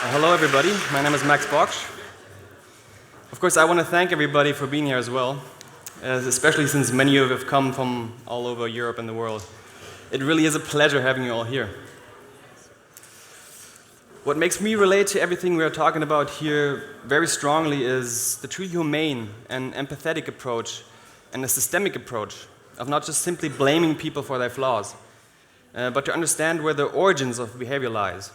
Hello everybody, my name is Max Bocksch. Of course, I want to thank everybody for being here as well, especially since many of you have come from all over Europe and the world. It really is a pleasure having you all here. What makes me relate to everything we are talking about here very strongly is the true humane and empathetic approach and the systemic approach of not just simply blaming people for their flaws, but to understand where the origins of behavior lies,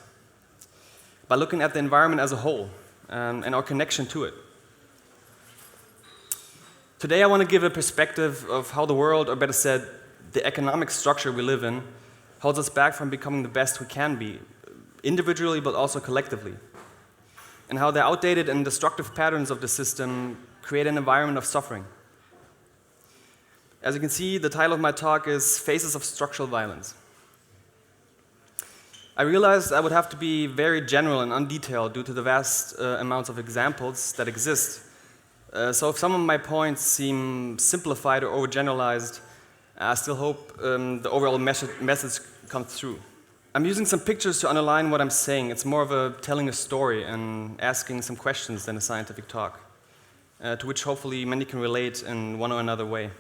by looking at the environment as a whole and our connection to it. Today I want to give a perspective of how the world, or better said, the economic structure we live in, holds us back from becoming the best we can be, individually but also collectively, and how the outdated and destructive patterns of the system create an environment of suffering. As you can see, the title of my talk is Faces of Structural Violence. I realized I would have to be very general and undetailed due to the vast amounts of examples that exist. So if some of my points seem simplified or overgeneralized, I still hope the overall message comes through. I'm using some pictures to underline what I'm saying. It's more of a telling a story and asking some questions than a scientific talk, to which hopefully many can relate in one or another way.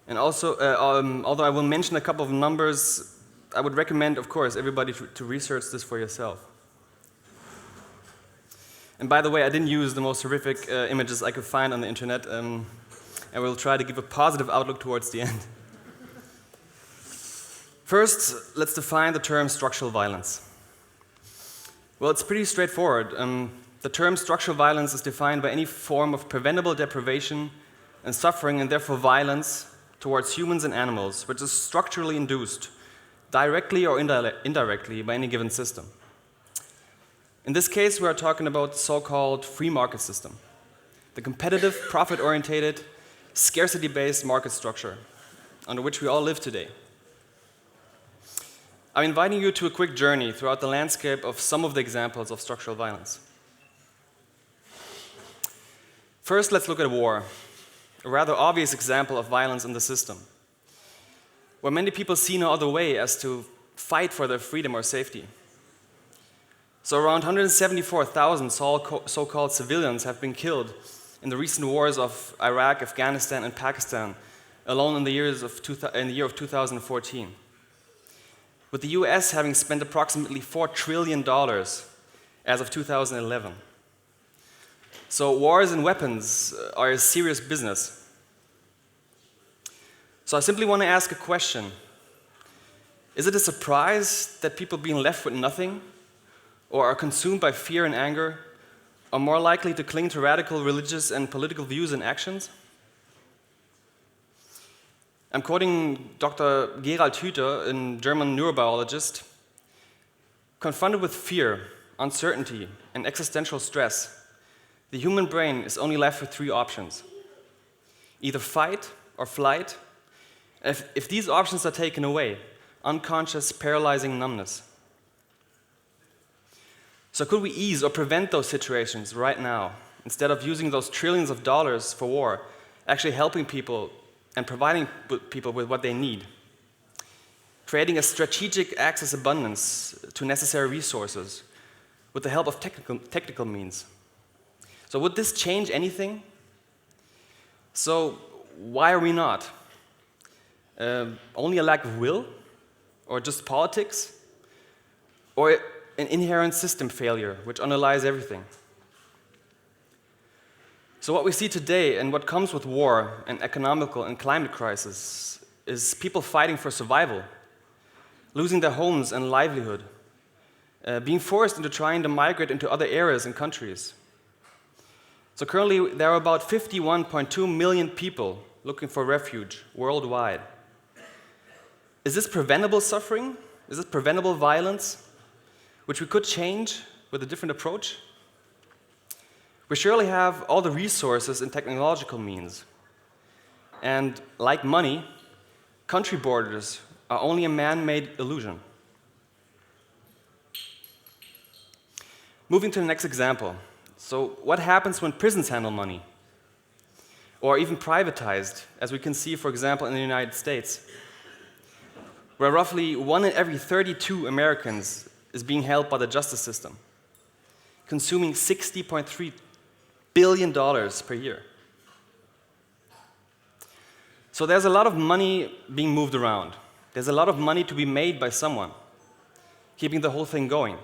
And also, although I will mention a couple of numbers, I would recommend, of course, everybody to research this for yourself. And by the way, I didn't use the most horrific images I could find on the internet. I will try to give a positive outlook towards the end. First, let's define the term structural violence. Well, it's pretty straightforward. The term structural violence is defined by any form of preventable deprivation and suffering, and therefore violence towards humans and animals, which is structurally induced, directly or indirectly, by any given system. In this case, we are talking about the so-called free market system, the competitive, profit-oriented, scarcity-based market structure under which we all live today. I'm inviting you to a quick journey throughout the landscape of some of the examples of structural violence. First, let's look at war, a rather obvious example of violence in the system, where many people see no other way as to fight for their freedom or safety. So around 174,000 so-called civilians have been killed in the recent wars of Iraq, Afghanistan, and Pakistan, alone in the year of 2014. With the US having spent approximately $4 trillion as of 2011. So wars and weapons are a serious business. So I simply want to ask a question. Is it a surprise that people being left with nothing, or are consumed by fear and anger, are more likely to cling to radical religious and political views and actions? I'm quoting Dr. Gerald Hüther, a German neurobiologist. Confronted with fear, uncertainty, and existential stress, the human brain is only left with three options: either fight or flight. If these options are taken away, unconscious, paralyzing numbness. So could we ease or prevent those situations right now, instead of using those trillions of dollars for war, actually helping people and providing people with what they need? Creating a strategic access abundance to necessary resources with the help of technical means. So would this change anything? So why are we not? Only a lack of will? Or just politics? Or an inherent system failure which underlies everything? So what we see today and what comes with war and economical and climate crisis is people fighting for survival, losing their homes and livelihood, being forced into trying to migrate into other areas and countries. So currently there are about 51.2 million people looking for refuge worldwide. Is this preventable suffering? Is this preventable violence, which we could change with a different approach? We surely have all the resources and technological means. And like money, country borders are only a man-made illusion. Moving to the next example. So what happens when prisons handle money? Or even privatized, as we can see, for example, in the United States, where roughly 1 in every 32 Americans is being held by the justice system, consuming $60.3 billion per year. So there's a lot of money being moved around. There's a lot of money to be made by someone, keeping the whole thing going.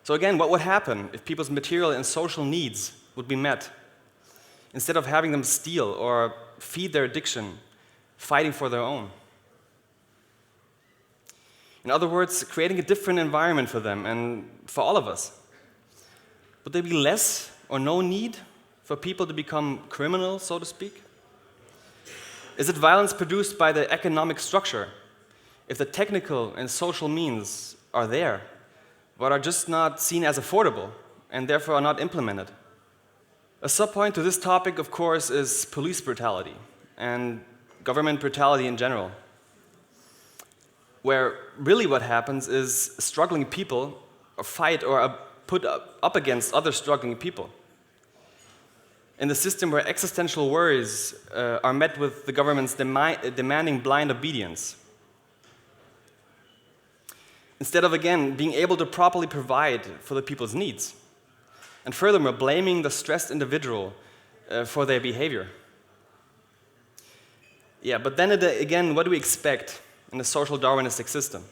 So again, what would happen if people's material and social needs would be met, instead of having them steal or feed their addiction, fighting for their own? In other words, creating a different environment for them and for all of us. Would there be less or no need for people to become criminals, so to speak? Is it violence produced by the economic structure, if the technical and social means are there, but are just not seen as affordable and therefore are not implemented? A subpoint to this topic, of course, is police brutality and government brutality in general, where really what happens is struggling people fight or are put up against other struggling people. In the system where existential worries are met with the government's demanding blind obedience, instead of, again, being able to properly provide for the people's needs, and furthermore, blaming the stressed individual for their behavior. Yeah, but then again, what do we expect in a social Darwinistic system?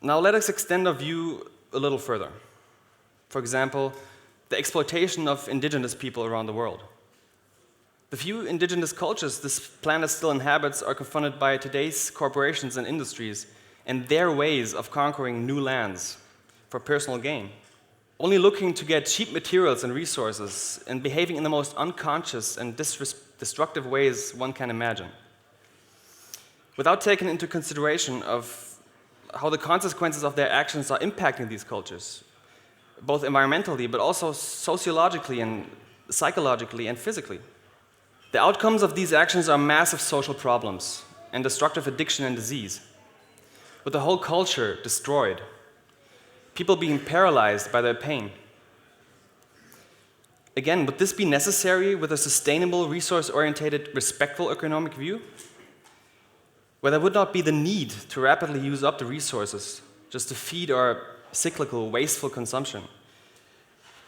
Now let us extend our view a little further. For example, the exploitation of indigenous people around the world. The few indigenous cultures this planet still inhabits are confronted by today's corporations and industries and their ways of conquering new lands for personal gain, only looking to get cheap materials and resources and behaving in the most unconscious and destructive ways one can imagine, without taking into consideration of how the consequences of their actions are impacting these cultures, both environmentally, but also sociologically and psychologically and physically. The outcomes of these actions are massive social problems and destructive addiction and disease, with the whole culture destroyed, people being paralyzed by their pain. Again, would this be necessary with a sustainable, resource-oriented, respectful economic view, where there would not be the need to rapidly use up the resources just to feed our cyclical, wasteful consumption,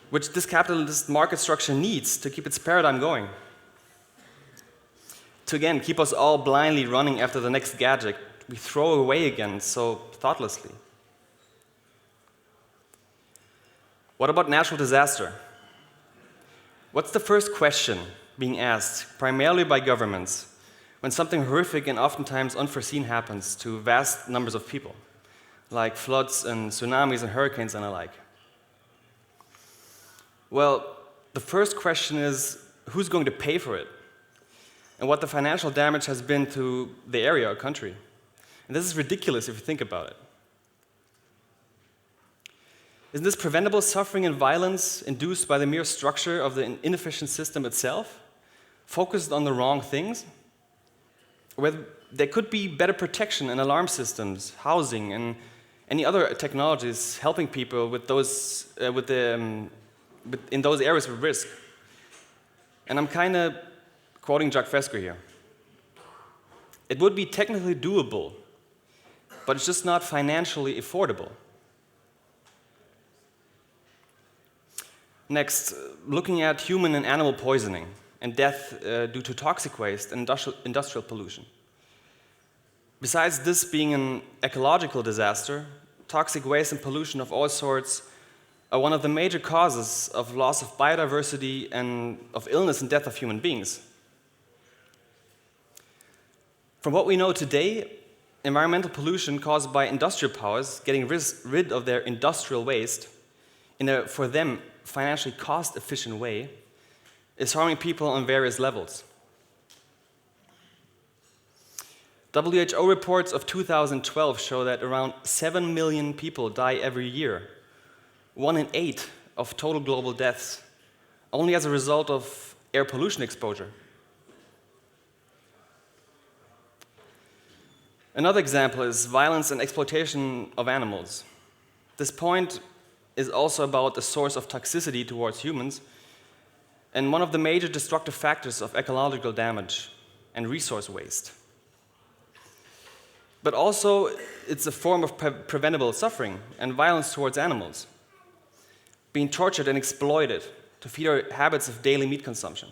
which this capitalist market structure needs to keep its paradigm going, to again keep us all blindly running after the next gadget we throw away again so thoughtlessly? What about natural disaster? What's the first question being asked, primarily by governments, when something horrific and oftentimes unforeseen happens to vast numbers of people, like floods and tsunamis and hurricanes and the like? Well, the first question is, who's going to pay for it? And what the financial damage has been to the area or country. And this is ridiculous if you think about it. Isn't this preventable suffering and violence induced by the mere structure of the inefficient system itself, focused on the wrong things? Where there could be better protection and alarm systems, housing, and any other technologies helping people with those, in those areas of risk. And I'm kind of quoting Jacques Fresco here. It would be technically doable, but it's just not financially affordable. Next, looking at human and animal poisoning and death due to toxic waste and industrial pollution. Besides this being an ecological disaster, toxic waste and pollution of all sorts are one of the major causes of loss of biodiversity and of illness and death of human beings. From what we know today, environmental pollution caused by industrial powers getting rid of their industrial waste in a, for them, financially cost-efficient way is harming people on various levels. WHO reports of 2012 show that around 7 million people die every year, 1 in 8 of total global deaths, only as a result of air pollution exposure. Another example is violence and exploitation of animals. This point is also about the source of toxicity towards humans and one of the major destructive factors of ecological damage and resource waste. But also, it's a form of preventable suffering and violence towards animals, being tortured and exploited to feed our habits of daily meat consumption.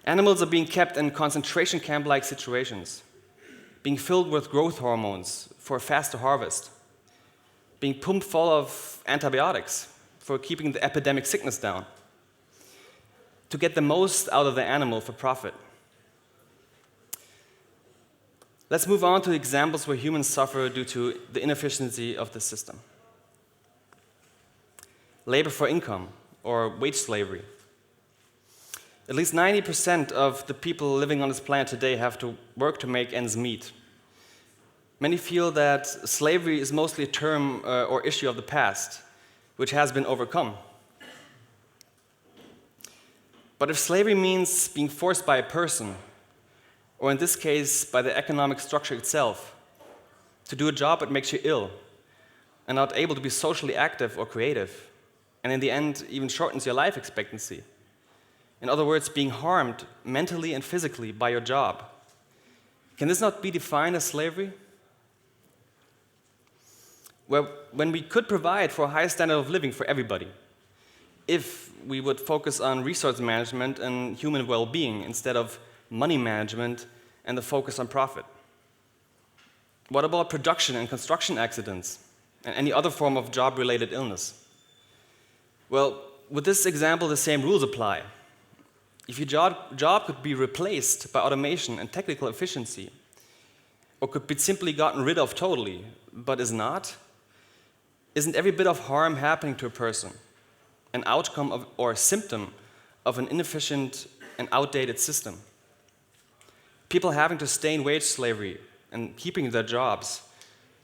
Animals are being kept in concentration camp-like situations, being filled with growth hormones for a faster harvest, being pumped full of antibiotics for keeping the epidemic sickness down, to get the most out of the animal for profit. Let's move on to examples where humans suffer due to the inefficiency of the system. Labor for income, or wage slavery. At least 90% of the people living on this planet today have to work to make ends meet. Many feel that slavery is mostly a term or issue of the past, which has been overcome. But if slavery means being forced by a person, or in this case, by the economic structure itself, to do a job that makes you ill and not able to be socially active or creative, and in the end, even shortens your life expectancy. In other words, being harmed mentally and physically by your job. Can this not be defined as slavery? Well, when we could provide for a high standard of living for everybody, if we would focus on resource management and human well-being instead of money management and the focus on profit. What about production and construction accidents and any other form of job-related illness? Well, with this example, the same rules apply. If your job could be replaced by automation and technical efficiency, or could be simply gotten rid of totally, but is not, isn't every bit of harm happening to a person an outcome of, or a symptom of an inefficient and outdated system? People having to stay in wage slavery and keeping their jobs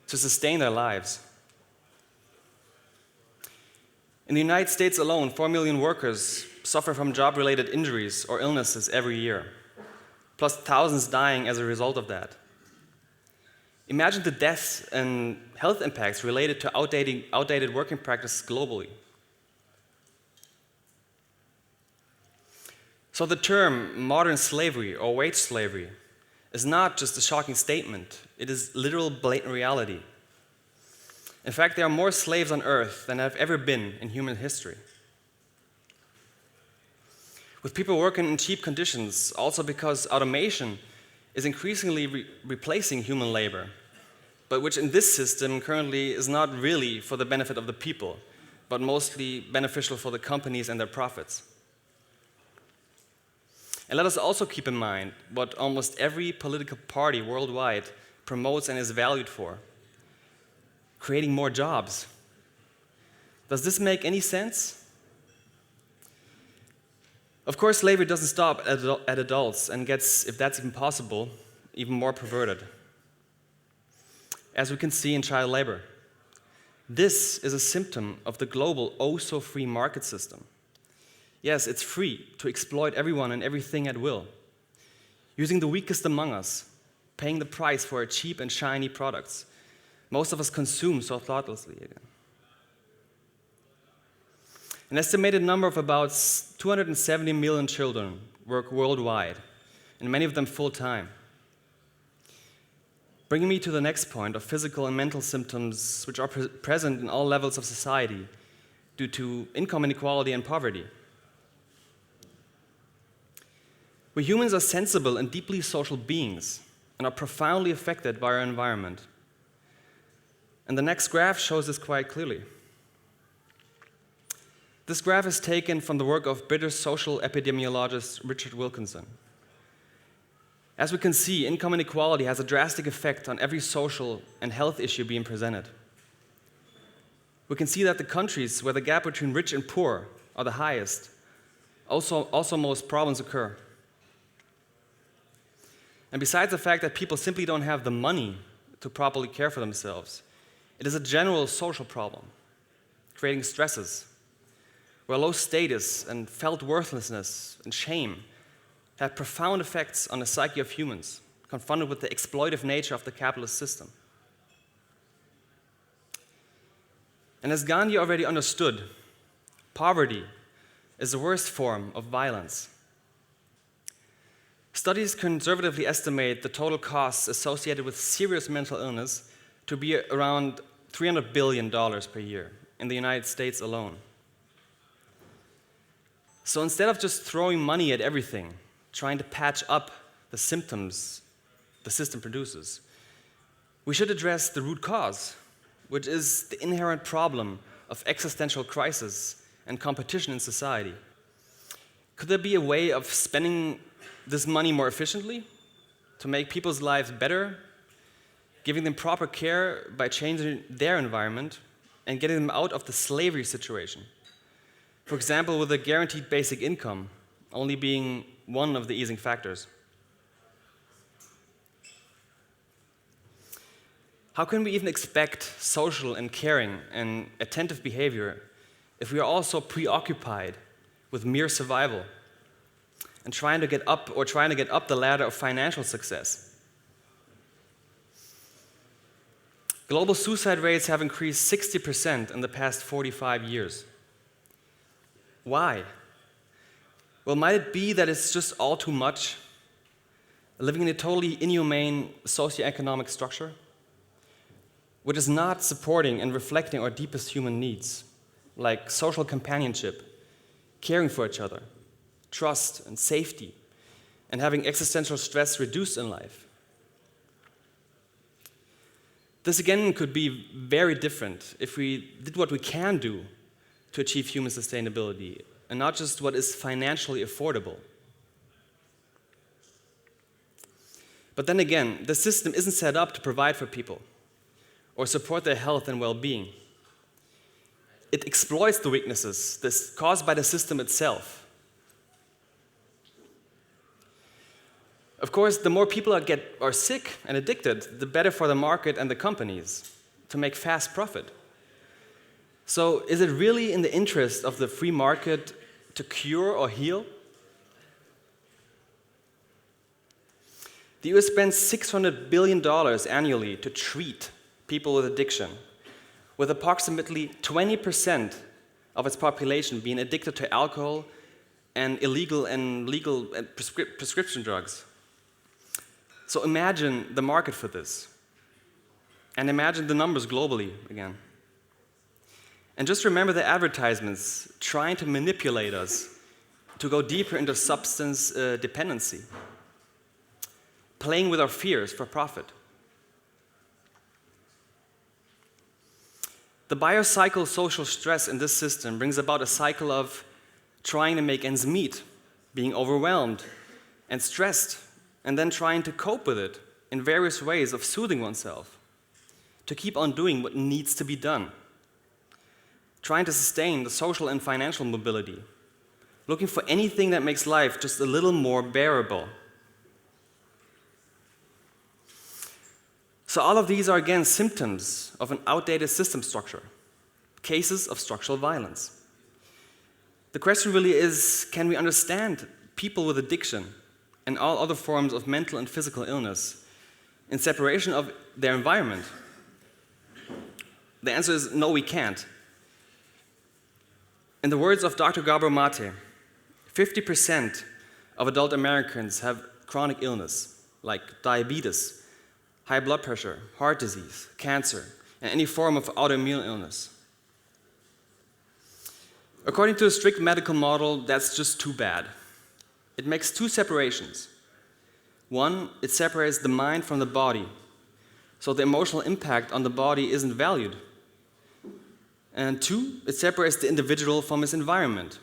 to sustain their lives. In the United States alone, 4 million workers suffer from job-related injuries or illnesses every year, plus thousands dying as a result of that. Imagine the deaths and health impacts related to outdated working practices globally. So the term modern slavery or wage slavery is not just a shocking statement, it is literal blatant reality. In fact, there are more slaves on earth than have ever been in human history. With people working in cheap conditions, also because automation is increasingly replacing human labor, but which in this system currently is not really for the benefit of the people, but mostly beneficial for the companies and their profits. And let us also keep in mind what almost every political party worldwide promotes and is valued for: creating more jobs. Does this make any sense? Of course, slavery doesn't stop at adults and gets, if that's even possible, even more perverted. As we can see in child labor. This is a symptom of the global oh-so-free market system. Yes, it's free to exploit everyone and everything at will, using the weakest among us, paying the price for our cheap and shiny products. Most of us consume so thoughtlessly again. An estimated number of about 270 million children work worldwide, and many of them full-time. Bringing me to the next point of physical and mental symptoms which are present in all levels of society due to income inequality and poverty. We humans are sensible and deeply social beings and are profoundly affected by our environment. And the next graph shows this quite clearly. This graph is taken from the work of British social epidemiologist Richard Wilkinson. As we can see, income inequality has a drastic effect on every social and health issue being presented. We can see that the countries where the gap between rich and poor are the highest, also most problems occur. And besides the fact that people simply don't have the money to properly care for themselves, it is a general social problem, creating stresses, where low status and felt worthlessness and shame have profound effects on the psyche of humans, confronted with the exploitive nature of the capitalist system. And as Gandhi already understood, poverty is the worst form of violence. Studies conservatively estimate the total costs associated with serious mental illness to be around $300 billion per year in the United States alone. So instead of just throwing money at everything, trying to patch up the symptoms the system produces, we should address the root cause, which is the inherent problem of existential crisis and competition in society. Could there be a way of spending this money more efficiently to make people's lives better, giving them proper care by changing their environment and getting them out of the slavery situation? For example, with a guaranteed basic income only being one of the easing factors. How can we even expect social and caring and attentive behavior if we are all so preoccupied with mere survival and trying to get up the ladder of financial success? Global suicide rates have increased 60% in the past 45 years. Why? Well, might it be that it's just all too much, living in a totally inhumane socioeconomic structure, which is not supporting and reflecting our deepest human needs, like social companionship, caring for each other, trust and safety, and having existential stress reduced in life? This again could be very different if we did what we can do to achieve human sustainability, and not just what is financially affordable. But then again, the system isn't set up to provide for people or support their health and well-being. It exploits the weaknesses caused by the system itself. Of course, the more people are sick and addicted, the better for the market and the companies to make fast profit. So is it really in the interest of the free market to cure or heal? The US spends $600 billion annually to treat people with addiction, with approximately 20% of its population being addicted to alcohol and illegal and legal prescription drugs. So imagine the market for this, and imagine the numbers globally again. And just remember the advertisements trying to manipulate us to go deeper into substance dependency, playing with our fears for profit. The biopsychosocial stress in this system brings about a cycle of trying to make ends meet, being overwhelmed and stressed, and then trying to cope with it in various ways of soothing oneself, to keep on doing what needs to be done, trying to sustain the social and financial mobility, looking for anything that makes life just a little more bearable. So all of these are again symptoms of an outdated system structure, cases of structural violence. The question really is, can we understand people with addiction and all other forms of mental and physical illness in separation of their environment? The answer is no, we can't. In the words of Dr. Gabor Mate, 50% of adult Americans have chronic illness, like diabetes, high blood pressure, heart disease, cancer, and any form of autoimmune illness. According to a strict medical model, that's just too bad. It makes two separations. One, it separates the mind from the body, so the emotional impact on the body isn't valued. And two, it separates the individual from his environment,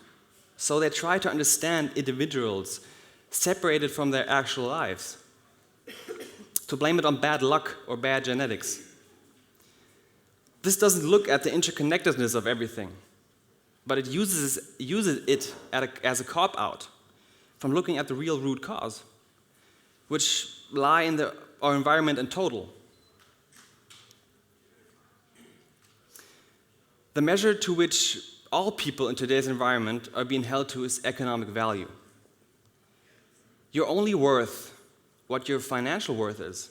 so they try to understand individuals separated from their actual lives, to blame it on bad luck or bad genetics. This doesn't look at the interconnectedness of everything, but it uses it as a cop-out from looking at the real root cause, which lie in our environment in total. The measure to which all people in today's environment are being held to is economic value. You're only worth what your financial worth is.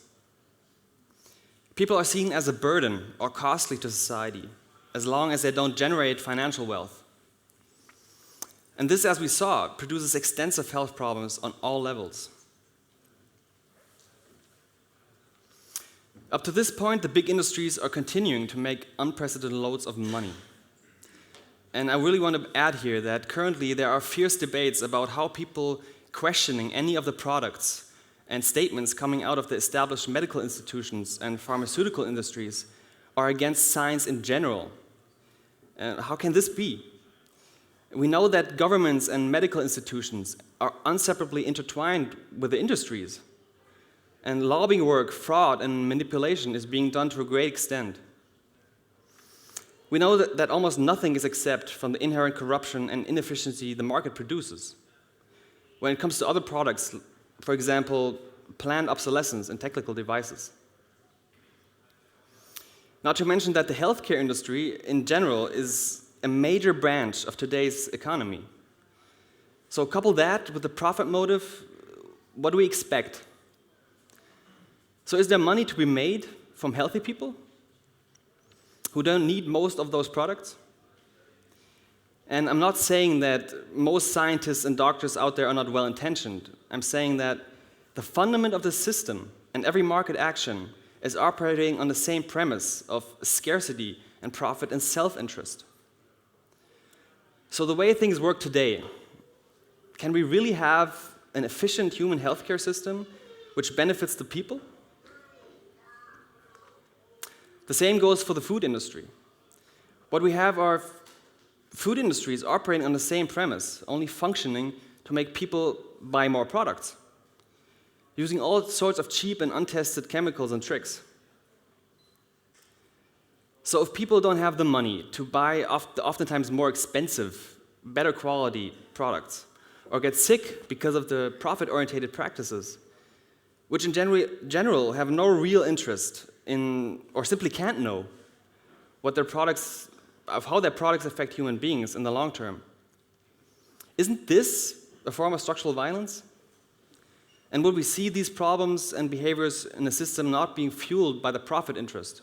People are seen as a burden or costly to society as long as they don't generate financial wealth. And this, as we saw, produces extensive health problems on all levels. Up to this point, the big industries are continuing to make unprecedented loads of money. And I really want to add here that currently there are fierce debates about how people questioning any of the products and statements coming out of the established medical institutions and pharmaceutical industries are against science in general. How can this be? We know that governments and medical institutions are inseparably intertwined with the industries. And lobbying work, fraud, and manipulation is being done to a great extent. We know that almost nothing is exempt from the inherent corruption and inefficiency the market produces. When it comes to other products, for example, planned obsolescence in technical devices. Not to mention that the healthcare industry in general is a major branch of today's economy. So couple that with the profit motive, what do we expect? So is there money to be made from healthy people who don't need most of those products? And I'm not saying that most scientists and doctors out there are not well-intentioned. I'm saying that the fundament of the system and every market action is operating on the same premise of scarcity and profit and self-interest. So the way things work today, can we really have an efficient human healthcare system which benefits the people? The same goes for the food industry. What we have are food industries operating on the same premise, only functioning to make people buy more products, using all sorts of cheap and untested chemicals and tricks. So if people don't have the money to buy oftentimes more expensive, better quality products, or get sick because of the profit-oriented practices, which in general have no real interest in, or simply can't know, how their products affect human beings in the long term. Isn't this a form of structural violence? And would we see these problems and behaviors in a system not being fueled by the profit interest?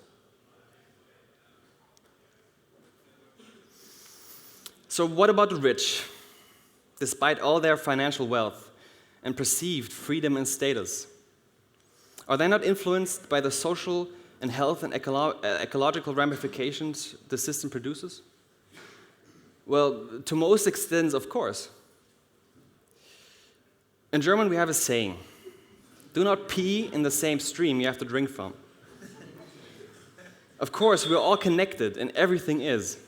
So what about the rich? Despite all their financial wealth and perceived freedom and status, are they not influenced by the social and health and ecological ramifications the system produces? Well, to most extents, of course. In German, we have a saying, do not pee in the same stream you have to drink from. Of course, we're all connected, and everything is.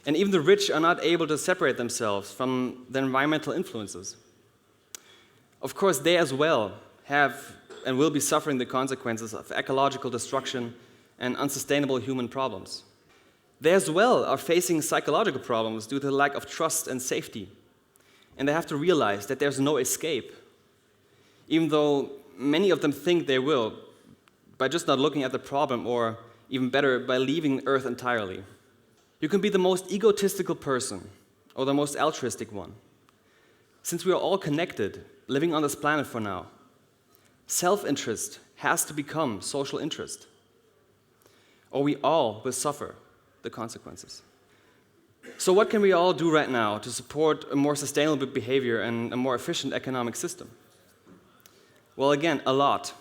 And even the rich are not able to separate themselves from the environmental influences. Of course, they as well have and will be suffering the consequences of ecological destruction and unsustainable human problems. They as well are facing psychological problems due to the lack of trust and safety. And they have to realize that there's no escape, even though many of them think they will, by just not looking at the problem, or even better, by leaving Earth entirely. You can be the most egotistical person or the most altruistic one. Since we are all connected, living on this planet for now, self-interest has to become social interest, or we all will suffer the consequences. So what can we all do right now to support a more sustainable behavior and a more efficient economic system? Well, again, a lot.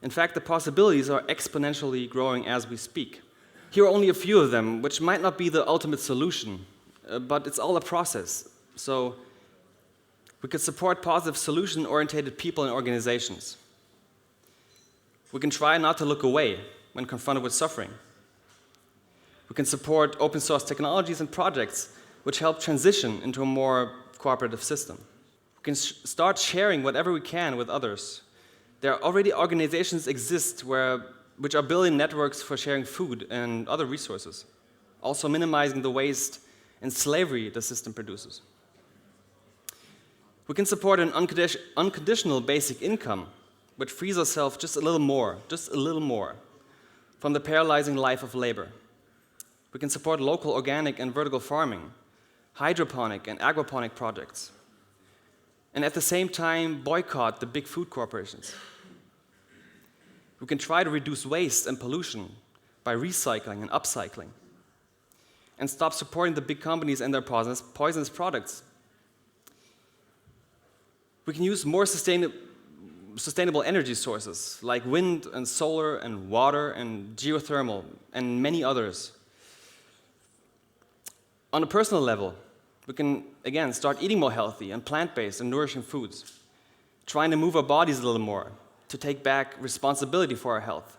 In fact, the possibilities are exponentially growing as we speak. Here are only a few of them, which might not be the ultimate solution, but it's all a process. So we could support positive solution-oriented people and organizations. We can try not to look away when confronted with suffering. We can support open source technologies and projects which help transition into a more cooperative system. We can start sharing whatever we can with others. There are already organizations exist which are building networks for sharing food and other resources, also minimizing the waste and slavery the system produces. We can support an unconditional basic income, which frees ourselves just a little more, from the paralyzing life of labor. We can support local organic and vertical farming, hydroponic and aquaponic projects, and at the same time boycott the big food corporations. We can try to reduce waste and pollution by recycling and upcycling, and stop supporting the big companies and their poisonous products. We can use more sustainable sustainable energy sources like wind and solar and water and geothermal and many others. On a personal level, we can, again, start eating more healthy and plant-based and nourishing foods, trying to move our bodies a little more, to take back responsibility for our health.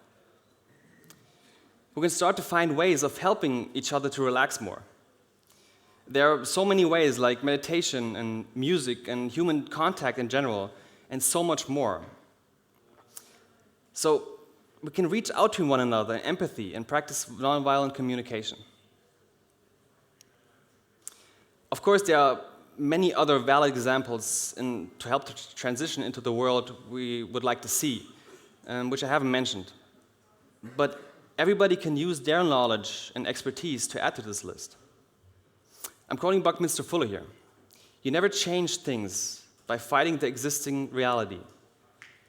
We can start to find ways of helping each other to relax more. There are so many ways like meditation and music and human contact in general, and so much more. So we can reach out to one another in empathy and practice nonviolent communication. Of course, there are many other valid examples to help to transition into the world we would like to see, which I haven't mentioned. But everybody can use their knowledge and expertise to add to this list. I'm quoting Buckminster Fuller here. You never change things by fighting the existing reality.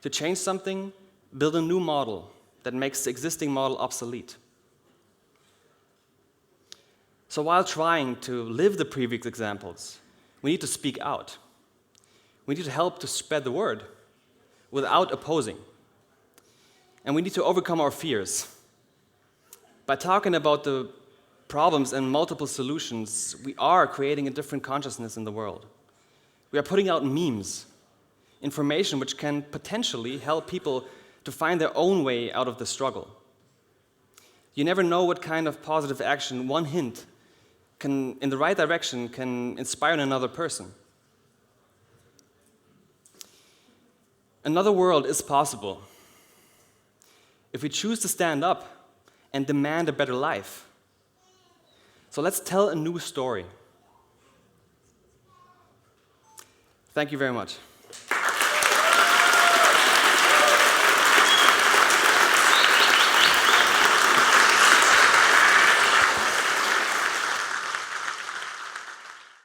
To change something, build a new model that makes the existing model obsolete. So while trying to live the previous examples, we need to speak out. We need to help to spread the word without opposing. And we need to overcome our fears. By talking about the problems and multiple solutions, we are creating a different consciousness in the world. We are putting out memes, information which can potentially help people to find their own way out of the struggle. You never know what kind of positive action one hint in the right direction can inspire another person. Another world is possible if we choose to stand up and demand a better life. So let's tell a new story. Thank you very much.